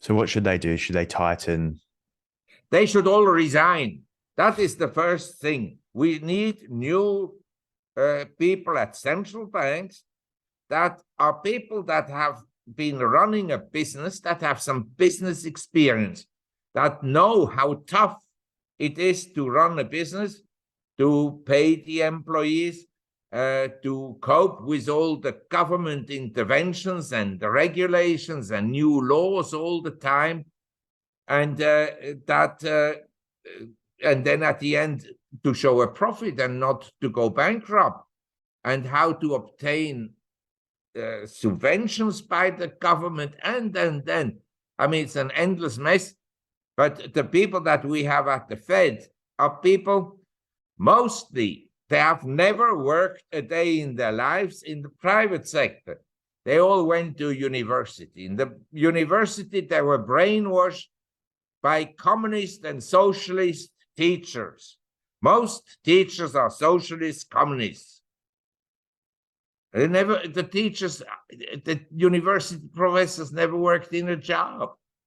So what should they do? Should they tighten? They should all resign. That is the first thing. We need new people at central banks that are people that have been running a business, that have some business experience, that know how tough it is to run a business, to pay the employees, to cope with all the government interventions and the regulations and new laws all the time, and and then at the end to show a profit and not to go bankrupt, and how to obtain subventions by the government, and then. I mean, it's an endless mess. But the people that we have at the Fed are people, mostly, they have never worked a day in their lives in the private sector. They all went to university. In the university, they were brainwashed by communist and socialist teachers. Most teachers are socialist communists. The university professors never worked in a job.